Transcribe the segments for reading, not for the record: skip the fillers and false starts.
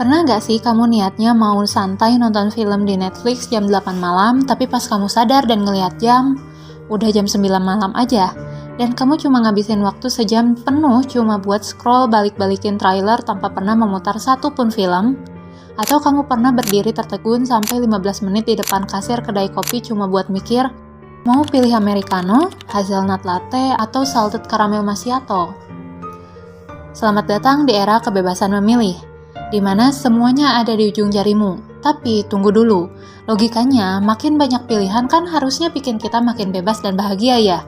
Pernah nggak sih kamu niatnya mau santai nonton film di Netflix jam 8 malam, tapi pas kamu sadar dan ngeliat jam, udah jam 9 malam aja, dan kamu cuma ngabisin waktu sejam penuh cuma buat scroll balik-balikin trailer tanpa pernah memutar satu pun film? Atau kamu pernah berdiri tertegun sampai 15 menit di depan kasir kedai kopi cuma buat mikir, mau pilih americano, hazelnut latte, atau salted caramel macchiato? Selamat datang di era kebebasan memilih, di mana semuanya ada di ujung jarimu. Tapi tunggu dulu, logikanya makin banyak pilihan kan harusnya bikin kita makin bebas dan bahagia ya.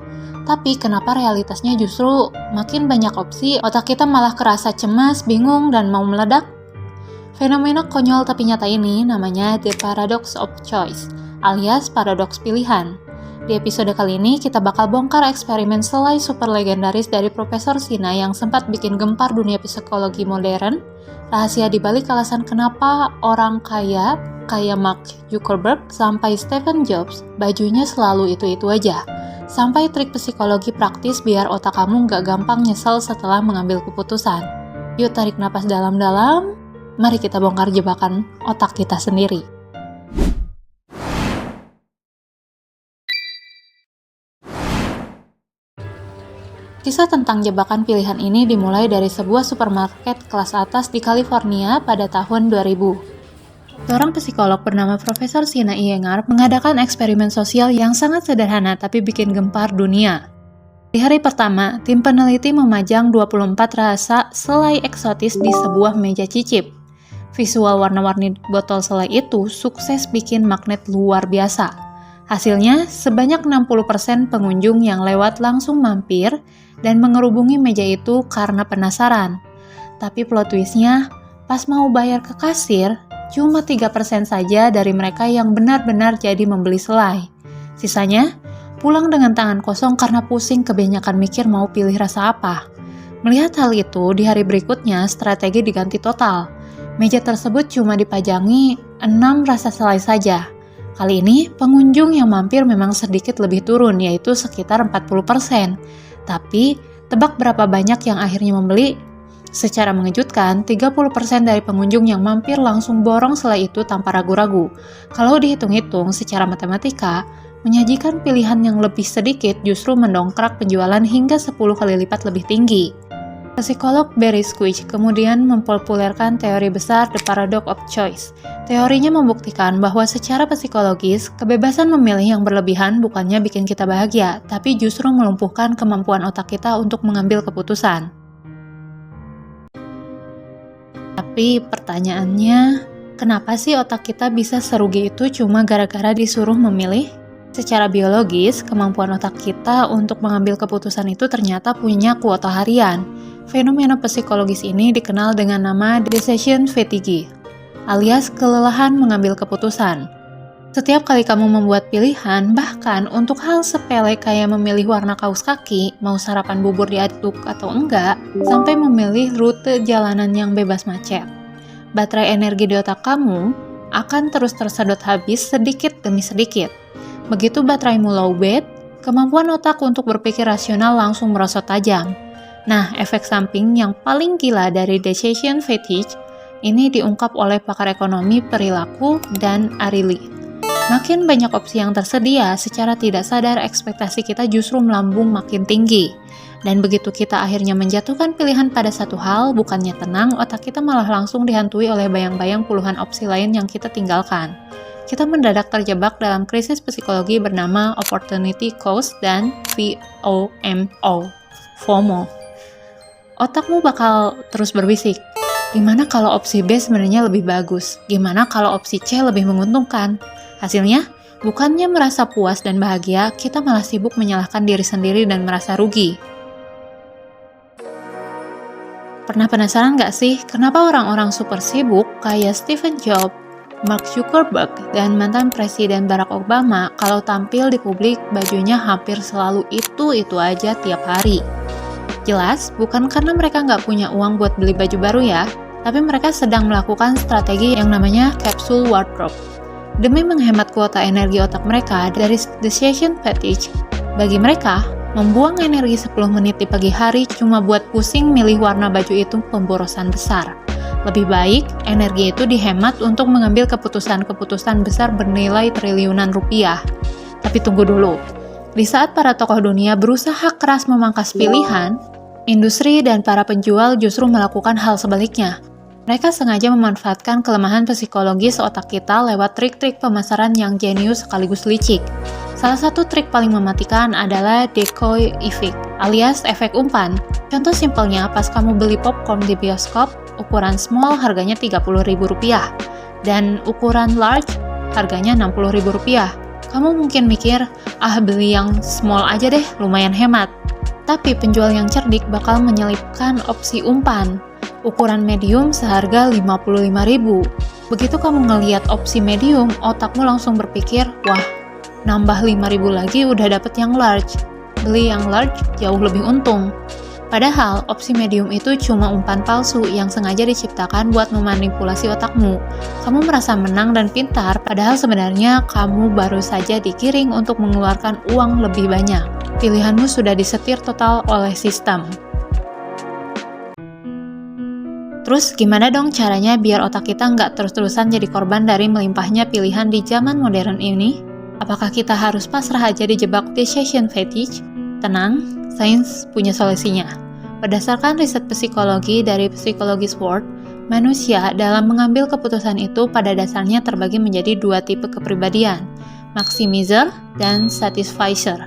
Tapi kenapa realitasnya justru makin banyak opsi, otak kita malah kerasa cemas, bingung, dan mau meledak? Fenomena konyol tapi nyata ini namanya The Paradox of Choice, alias paradoks pilihan. Di episode kali ini kita bakal bongkar eksperimen selai super legendaris dari Profesor Sina yang sempat bikin gempar dunia psikologi modern, rahasia dibalik alasan kenapa orang kaya Mark Zuckerberg sampai Steve Jobs bajunya selalu itu-itu aja, sampai trik psikologi praktis biar otak kamu gak gampang nyesel setelah mengambil keputusan. Yuk tarik napas dalam-dalam, mari kita bongkar jebakan otak kita sendiri. Kisah tentang jebakan pilihan ini dimulai dari sebuah supermarket kelas atas di California pada tahun 2000. Seorang psikolog bernama Profesor Sina Iyengar mengadakan eksperimen sosial yang sangat sederhana tapi bikin gempar dunia. Di hari pertama, tim peneliti memajang 24 rasa selai eksotis di sebuah meja cicip. Visual warna-warni botol selai itu sukses bikin magnet luar biasa. Hasilnya, sebanyak 60% pengunjung yang lewat langsung mampir dan mengerubungi meja itu karena penasaran. Tapi plot twist-nya, pas mau bayar ke kasir, cuma 3% saja dari mereka yang benar-benar jadi membeli selai. Sisanya, pulang dengan tangan kosong karena pusing kebanyakan mikir mau pilih rasa apa. Melihat hal itu, di hari berikutnya strategi diganti total. Meja tersebut cuma dipajangi 6 rasa selai saja. Kali ini, pengunjung yang mampir memang sedikit lebih turun, yaitu sekitar 40%. Tapi, tebak berapa banyak yang akhirnya membeli? Secara mengejutkan, 30% dari pengunjung yang mampir langsung borong selai itu tanpa ragu-ragu. Kalau dihitung-hitung secara matematika, menyajikan pilihan yang lebih sedikit justru mendongkrak penjualan hingga 10 kali lipat lebih tinggi. Psikolog Barry Squich kemudian mempopulerkan teori besar The Paradox of Choice. Teorinya membuktikan bahwa secara psikologis, kebebasan memilih yang berlebihan bukannya bikin kita bahagia, tapi justru melumpuhkan kemampuan otak kita untuk mengambil keputusan. Tapi pertanyaannya, kenapa sih otak kita bisa serugi itu cuma gara-gara disuruh memilih? Secara biologis, kemampuan otak kita untuk mengambil keputusan itu ternyata punya kuota harian. Fenomena psikologis ini dikenal dengan nama decision fatigue, alias kelelahan mengambil keputusan. Setiap kali kamu membuat pilihan, bahkan untuk hal sepele kayak memilih warna kaos kaki, mau sarapan bubur diaduk atau enggak, sampai memilih rute jalanan yang bebas macet. Baterai energi di otak kamu akan terus tersedot habis sedikit demi sedikit. Begitu bateraimu lowbat, kemampuan otak untuk berpikir rasional langsung merosot tajam. Nah, efek samping yang paling gila dari decision fatigue ini diungkap oleh pakar ekonomi perilaku dan Arili. Makin banyak opsi yang tersedia, secara tidak sadar ekspektasi kita justru melambung makin tinggi. Dan begitu kita akhirnya menjatuhkan pilihan pada satu hal, bukannya tenang, otak kita malah langsung dihantui oleh bayang-bayang puluhan opsi lain yang kita tinggalkan. Kita mendadak terjebak dalam krisis psikologi bernama opportunity cost dan FOMO. Otakmu bakal terus berbisik, gimana kalau opsi B sebenarnya lebih bagus? Gimana kalau opsi C lebih menguntungkan? Hasilnya, bukannya merasa puas dan bahagia, kita malah sibuk menyalahkan diri sendiri dan merasa rugi. Pernah penasaran gak sih, kenapa orang-orang super sibuk kayak Steve Jobs, Mark Zuckerberg, dan mantan Presiden Barack Obama kalau tampil di publik bajunya hampir selalu itu-itu aja tiap hari? Jelas, bukan karena mereka nggak punya uang buat beli baju baru ya, tapi mereka sedang melakukan strategi yang namanya capsule wardrobe. Demi menghemat kuota energi otak mereka dari decision fatigue, bagi mereka, membuang energi 10 menit di pagi hari cuma buat pusing milih warna baju itu pemborosan besar. Lebih baik, energi itu dihemat untuk mengambil keputusan-keputusan besar bernilai triliunan rupiah. Tapi tunggu dulu. Di saat para tokoh dunia berusaha keras memangkas pilihan, industri dan para penjual justru melakukan hal sebaliknya. Mereka sengaja memanfaatkan kelemahan psikologis otak kita lewat trik-trik pemasaran yang jenius sekaligus licik. Salah satu trik paling mematikan adalah decoy effect, alias efek umpan. Contoh simpelnya, pas kamu beli popcorn di bioskop, ukuran small harganya Rp30.000, dan ukuran large harganya Rp60.000. Kamu mungkin mikir, beli yang small aja deh, lumayan hemat. Tapi penjual yang cerdik bakal menyelipkan opsi umpan. Ukuran medium seharga Rp55.000. Begitu kamu ngeliat opsi medium, otakmu langsung berpikir, wah, nambah Rp5.000 lagi udah dapet yang large. Beli yang large jauh lebih untung. Padahal, opsi medium itu cuma umpan palsu yang sengaja diciptakan buat memanipulasi otakmu. Kamu merasa menang dan pintar, padahal sebenarnya kamu baru saja digiring untuk mengeluarkan uang lebih banyak. Pilihanmu sudah disetir total oleh sistem. Terus gimana dong caranya biar otak kita nggak terus-terusan jadi korban dari melimpahnya pilihan di zaman modern ini? Apakah kita harus pasrah aja dijebak decision fatigue? Tenang, sains punya solusinya. Berdasarkan riset psikologi dari Psychologist World, manusia dalam mengambil keputusan itu pada dasarnya terbagi menjadi dua tipe kepribadian, maximizer dan satisficer.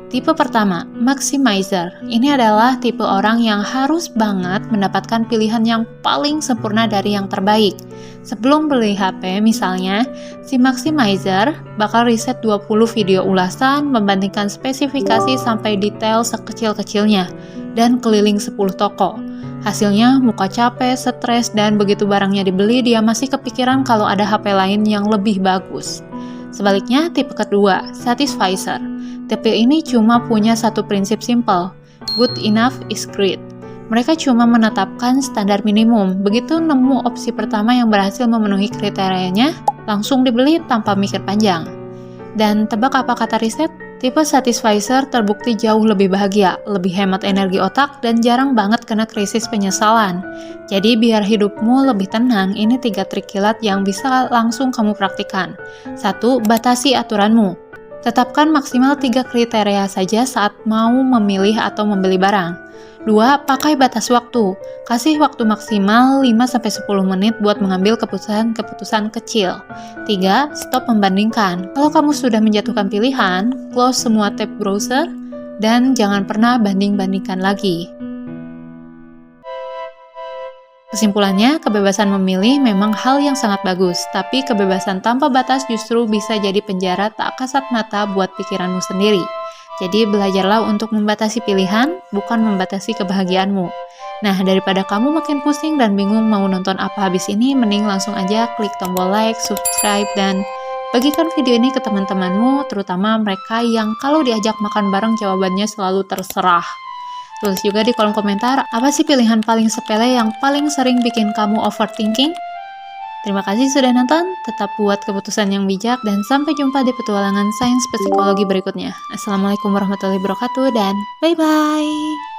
Tipe pertama, maximizer. Ini adalah tipe orang yang harus banget mendapatkan pilihan yang paling sempurna dari yang terbaik. Sebelum beli HP misalnya, si maximizer bakal riset 20 video ulasan, membandingkan spesifikasi sampai detail sekecil-kecilnya, dan keliling 10 toko. Hasilnya muka capek, stres, dan begitu barangnya dibeli, dia masih kepikiran kalau ada HP lain yang lebih bagus. Sebaliknya, tipe kedua, satisficer. Tipe ini cuma punya satu prinsip simpel, good enough is great. Mereka cuma menetapkan standar minimum, begitu nemu opsi pertama yang berhasil memenuhi kriterianya, langsung dibeli tanpa mikir panjang. Dan tebak apa kata riset? Tipe satisficer terbukti jauh lebih bahagia, lebih hemat energi otak, dan jarang banget kena krisis penyesalan. Jadi biar hidupmu lebih tenang, ini 3 trik kilat yang bisa langsung kamu praktikkan. 1. Batasi aturanmu. Tetapkan maksimal 3 kriteria saja saat mau memilih atau membeli barang. 2. Pakai batas waktu. Kasih waktu maksimal 5-10 menit buat mengambil keputusan-keputusan kecil. 3. Stop membandingkan. Kalau kamu sudah menjatuhkan pilihan, close semua tab browser, dan jangan pernah banding-bandingkan lagi. Kesimpulannya, kebebasan memilih memang hal yang sangat bagus, tapi kebebasan tanpa batas justru bisa jadi penjara tak kasat mata buat pikiranmu sendiri. Jadi belajarlah untuk membatasi pilihan, bukan membatasi kebahagiaanmu. Nah, daripada kamu makin pusing dan bingung mau nonton apa habis ini, mending langsung aja klik tombol like, subscribe, dan bagikan video ini ke teman-temanmu, terutama mereka yang kalau diajak makan bareng jawabannya selalu terserah. Tulis juga di kolom komentar, apa sih pilihan paling sepele yang paling sering bikin kamu overthinking? Terima kasih sudah nonton, tetap buat keputusan yang bijak, dan sampai jumpa di petualangan sains psikologi berikutnya. Assalamualaikum warahmatullahi wabarakatuh, dan bye-bye!